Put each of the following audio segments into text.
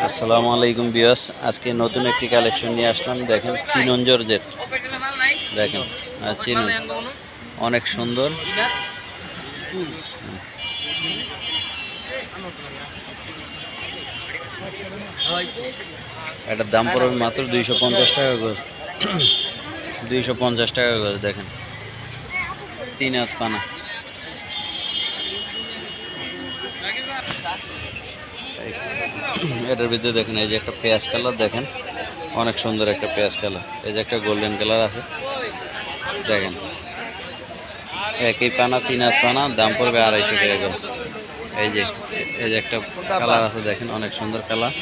আসসালামু আলাইকুম বিয়াস, আজকে নতুন একটি কালেকশন নিয়ে আসলাম। দেখেন চিনন জর্জেট, দেখেন চিনন অনেক সুন্দর। এটার দাম পড়বে মাত্র 250 টাকা গজ। 250 টাকা গজ। দেখেন 3 হাত পানা। এটার ভিতরে দেখেন এই যে একটা পেঁয়াজ কালার, দেখেন অনেক সুন্দর একটা পেঁয়াজ কালার। এই যে একটা গোল্ডেন কালার আছে, দেখেন একই পানা, 3 হাত পানা, দাম পড়বে 250 টাকা গজ। এই যে একটা কালার আছে, দেখেন অনেক সুন্দর কালার।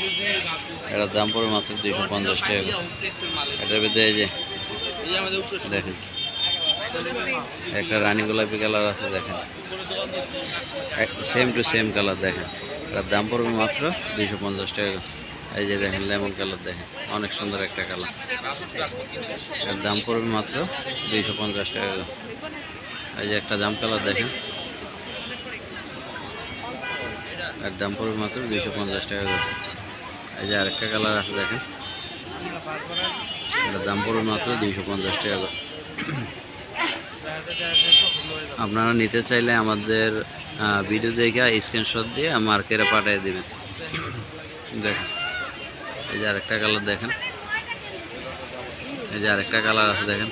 এটার দাম পড়বে মাত্র 250 টাকা গজ। এটার ভিতরে এই যে দেখেন একটা রানী গোলাপি কালার আছে, দেখেন সেম টু সেম কালার। দেখেন এটার দাম পড়বে মাত্র 250 টাকা। এই যে দেখেন লেমন কালার, দেখেন অনেক সুন্দর একটা কালার। এর দাম পড়বে মাত্র 250 টাকা। এই যে একটা জাম কালার, দেখেন এর দাম পড়বে মাত্র 250 টাকা। এই যে আরেকটা কালার আছে, দেখেন এটার দাম পড়বে মাত্র 250 টাকা। আপনারা নিতে চাইলে আমাদের ভিডিও দেখে স্ক্রিনশট দিয়ে মার্কেটে পাঠিয়ে দেবেন। দেখেন এই যে আরেকটা কালার, দেখেন এই যে আরেকটা কালার আছে, দেখেন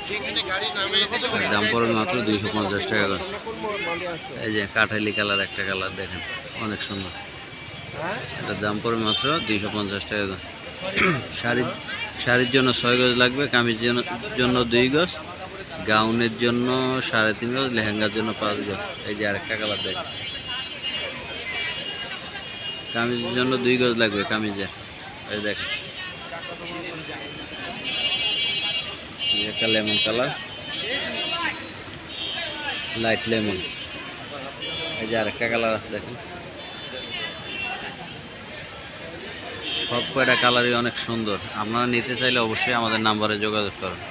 দাম পড়বে মাত্র 250 টাকা। এই যে কাঠালি কালার একটা কালার, দেখেন অনেক সুন্দর। এটার দাম পড়বে মাত্র 250 টাকা। শাড়ির জন্য 6 গজ লাগবে, কামিজের জন্য 2 গজ, গাউনের জন্য 3.5 গজ, লেহেঙ্গার জন্য 5 গজ। এই যে আরেকটা কালার, দেখেন কামিজের জন্য 2 গজ লাগবে কামিজের। এই দেখেন একটা লেমন কালার, লাইট লেমন। এই যে আরেকটা কালার আছে, দেখেন সব কয়টা কালারই অনেক সুন্দর। আপনারা নিতে চাইলে অবশ্যই আমাদের নাম্বারে যোগাযোগ করুন।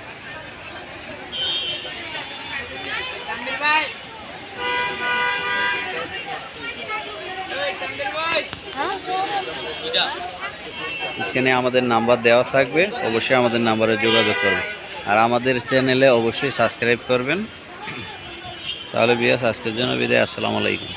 এখানে আমাদের নাম্বার দেওয়া থাকবে, অবশ্যই আমাদের নাম্বারে যোগাযোগ করবেন। আর আমাদের চ্যানেলে অবশ্যই সাবস্ক্রাইব করবেন। তাহলে বিয়াস আজকের জন্য বিদায়। আসসালামু আলাইকুম।